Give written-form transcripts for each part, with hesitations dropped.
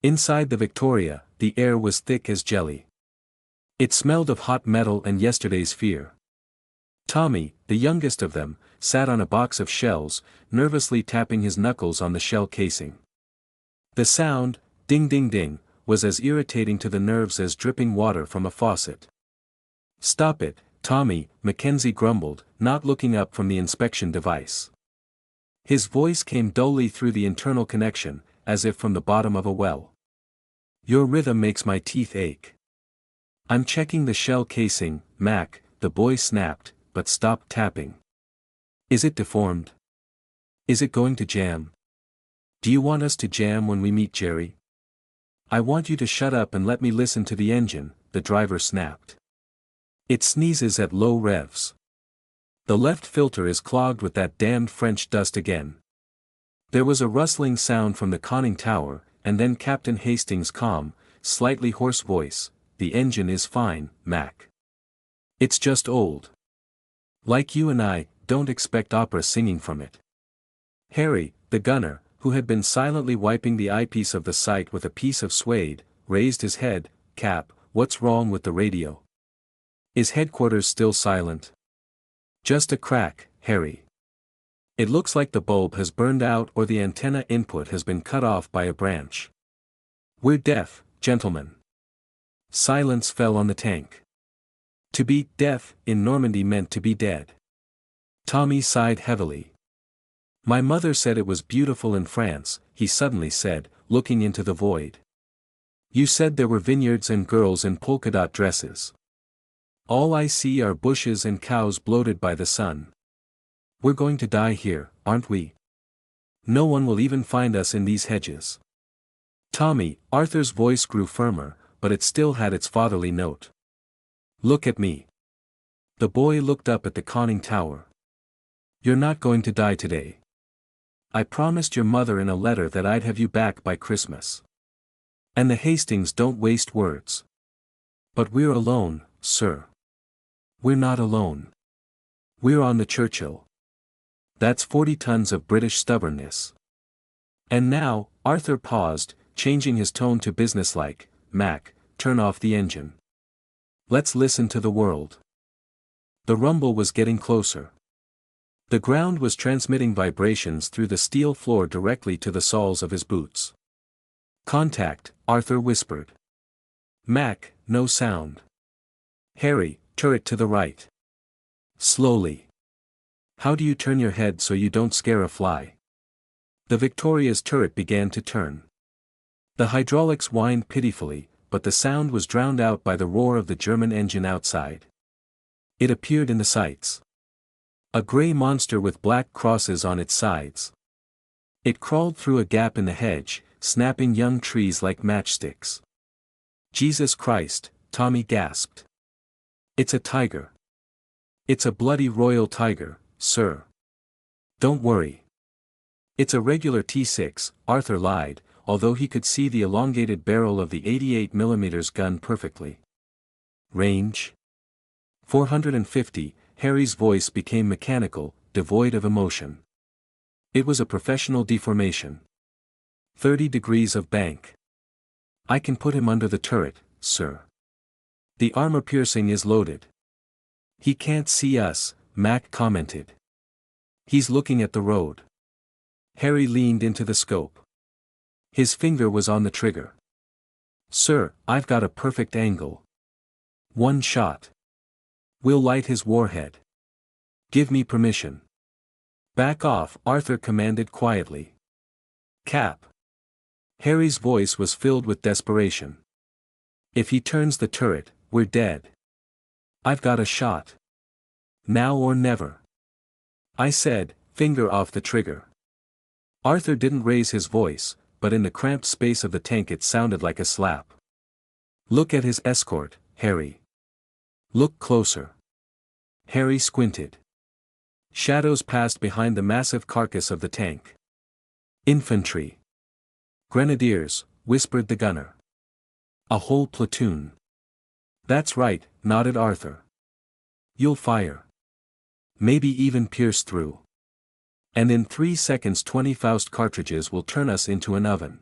Inside the Victoria, the air was thick as jelly. It smelled of hot metal and yesterday's fear. Tommy, the youngest of them, sat on a box of shells, nervously tapping his knuckles on the shell casing. The sound, ding ding ding, was as irritating to the nerves as dripping water from a faucet. "Stop it, Tommy," Mackenzie grumbled, not looking up from the inspection device. His voice came dully through the internal connection, as if from the bottom of a well. "Your rhythm makes my teeth ache." "I'm checking the shell casing, Mac," the boy snapped, but stopped tapping. "Is it deformed? Is it going to jam? Do you want us to jam when we meet Jerry?" "I want you to shut up and let me listen to the engine," the driver snapped. "It sneezes at low revs. The left filter is clogged with that damned French dust again." There was a rustling sound from the conning tower, and then Captain Hastings' calm, slightly hoarse voice, "The engine is fine, Mac. It's just old. Like you and I, don't expect opera singing from it." Harry, the gunner, who had been silently wiping the eyepiece of the sight with a piece of suede, raised his head. "Cap, what's wrong with the radio? Is headquarters still silent?" "Just a crack, Harry. It looks like the bulb has burned out or the antenna input has been cut off by a branch. We're deaf, gentlemen." Silence fell on the tank. To be deaf in Normandy meant to be dead. Tommy sighed heavily. "My mother said it was beautiful in France," he suddenly said, looking into the void. "You said there were vineyards and girls in polka-dot dresses. All I see are bushes and cows bloated by the sun. We're going to die here, aren't we? No one will even find us in these hedges." "Tommy," Arthur's voice grew firmer, but it still had its fatherly note. "Look at me." The boy looked up at the conning tower. "You're not going to die today. I promised your mother in a letter that I'd have you back by Christmas. And the Hastings don't waste words. But we're alone, sir. We're not alone. We're on the Churchill. That's 40 tons of British stubbornness. And now," Arthur paused, changing his tone to businesslike, "Mac, turn off the engine. Let's listen to the world." The rumble was getting closer. The ground was transmitting vibrations through the steel floor directly to the soles of his boots. "Contact," Arthur whispered. "Mac, no sound. Harry, turret to the right. Slowly. How do you turn your head so you don't scare a fly?" The Victoria's turret began to turn. The hydraulics whined pitifully, but the sound was drowned out by the roar of the German engine outside. It appeared in the sights. A gray monster with black crosses on its sides. It crawled through a gap in the hedge, snapping young trees like matchsticks. "Jesus Christ," Tommy gasped. "It's a tiger. It's a bloody royal tiger, sir. Don't worry. It's a regular T6, Arthur lied, although he could see the elongated barrel of the 88mm gun perfectly. Range? 450, Harry's voice became mechanical, devoid of emotion. It was a professional deformation. 30 degrees of bank. I can put him under the turret, sir. The armor piercing is loaded. He can't see us, Mac commented. He's looking at the road. Harry leaned into the scope. His finger was on the trigger. "Sir, I've got a perfect angle. One shot. We'll light his warhead. Give me permission." "Back off," Arthur commanded quietly. "Cap." Harry's voice was filled with desperation. "If he turns the turret, we're dead. I've got a shot. Now or never. I said, finger off the trigger." Arthur didn't raise his voice, but in the cramped space of the tank it sounded like a slap. "Look at his escort, Harry. Look closer." Harry squinted. Shadows passed behind the massive carcass of the tank. "Infantry." "Grenadiers," whispered the gunner. "A whole platoon." "That's right," nodded Arthur. "You'll fire. Maybe even pierce through. And in 3 seconds 20 Faust cartridges will turn us into an oven."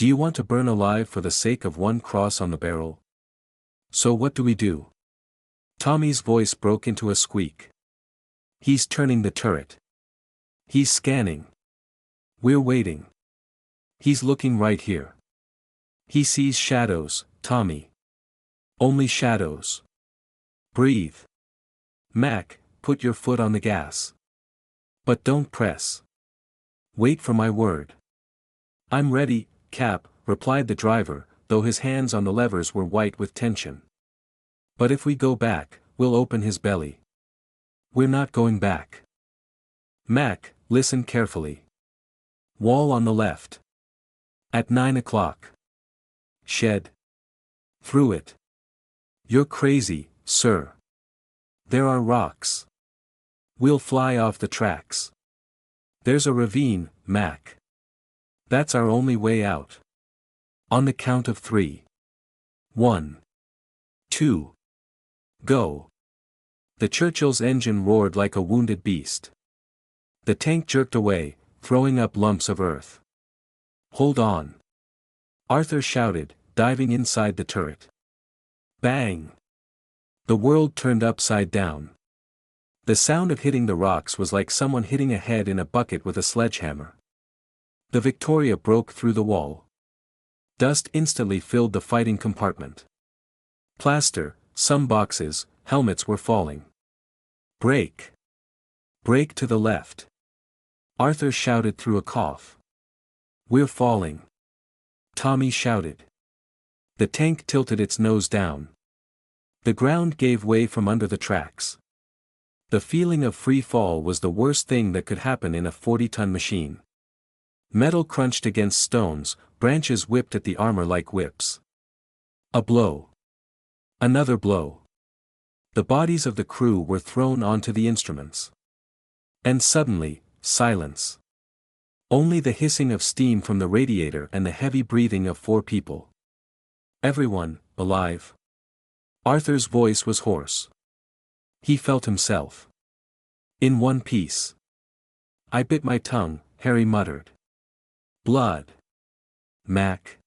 Do you want to burn alive for the sake of one cross on the barrel? So what do we do? Tommy's voice broke into a squeak. He's turning the turret. He's scanning. We're waiting. He's looking right here. He sees shadows, Tommy. Only shadows. Breathe. Mac, put your foot on the gas. But don't press. Wait for my word. I'm ready, Cap, replied the driver, though his hands on the levers were white with tension. But if we go back, we'll open his belly. We're not going back. Mac, listen carefully. Wall on the left. At 9 o'clock. Shed. Through it. You're crazy, sir. There are rocks. We'll fly off the tracks. There's a ravine, Mac. That's our only way out. On the count of 3. 1. 2. Go. The Churchill's engine roared like a wounded beast. The tank jerked away, throwing up lumps of earth. Hold on. Arthur shouted, diving inside the turret. Bang! The world turned upside down. The sound of hitting the rocks was like someone hitting a head in a bucket with a sledgehammer. The Victoria broke through the wall. Dust instantly filled the fighting compartment. Plaster, some boxes, helmets were falling. Brake! Brake to the left. Arthur shouted through a cough. We're falling. Tommy shouted. The tank tilted its nose down. The ground gave way from under the tracks. The feeling of free fall was the worst thing that could happen in a 40-ton machine. Metal crunched against stones, branches whipped at the armor like whips. A blow. Another blow. The bodies of the crew were thrown onto the instruments. And suddenly, silence. Only the hissing of steam from the radiator and the heavy breathing of 4 people. Everyone, alive. Arthur's voice was hoarse. He felt himself. In one piece. I bit my tongue, Harry muttered. Blood. Mac.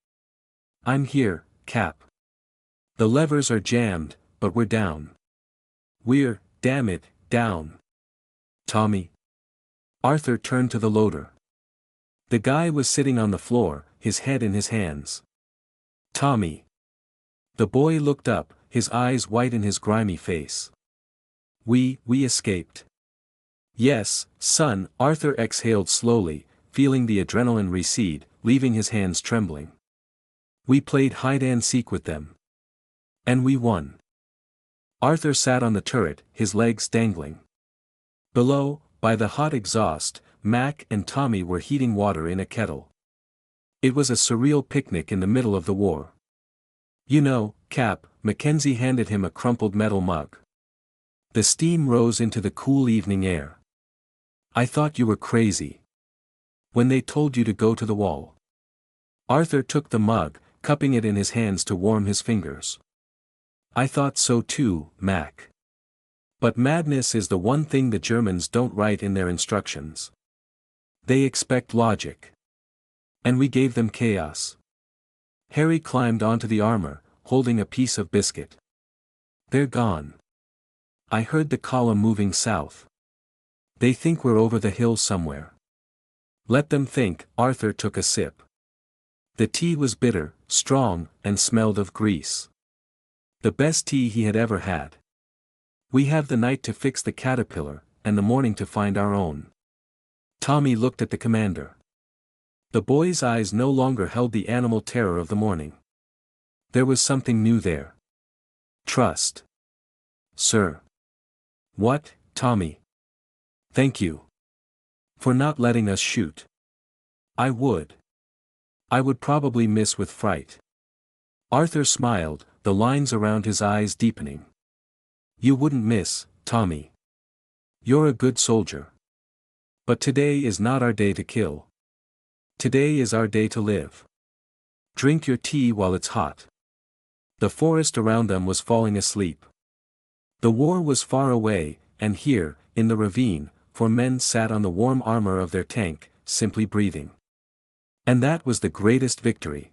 I'm here, Cap. The levers are jammed, but we're down. We're, damn it, down. Tommy. Arthur turned to the loader. The guy was sitting on the floor, his head in his hands. Tommy. The boy looked up, his eyes white in his grimy face. We escaped. Yes, son, Arthur exhaled slowly, feeling the adrenaline recede, leaving his hands trembling. We played hide-and-seek with them. And we won. Arthur sat on the turret, his legs dangling. Below, by the hot exhaust, Mac and Tommy were heating water in a kettle. It was a surreal picnic in the middle of the war. You know, Cap, Mackenzie handed him a crumpled metal mug. The steam rose into the cool evening air. I thought you were crazy. When they told you to go to the wall. Arthur took the mug, cupping it in his hands to warm his fingers. I thought so too, Mac. But madness is the one thing the Germans don't write in their instructions. They expect logic. And we gave them chaos. Harry climbed onto the armor, holding a piece of biscuit. They're gone. I heard the column moving south. They think we're over the hill somewhere. Let them think. Arthur took a sip. The tea was bitter, strong, and smelled of grease. The best tea he had ever had. We have the night to fix the caterpillar, and the morning to find our own. Tommy looked at the commander. The boy's eyes no longer held the animal terror of the morning. There was something new there. Trust. Sir. What, Tommy? Thank you. For not letting us shoot. I would probably miss with fright. Arthur smiled, the lines around his eyes deepening. You wouldn't miss, Tommy. You're a good soldier. But today is not our day to kill. Today is our day to live. Drink your tea while it's hot. The forest around them was falling asleep. The war was far away, and here, in the ravine, 4 men sat on the warm armor of their tank, simply breathing. And that was the greatest victory.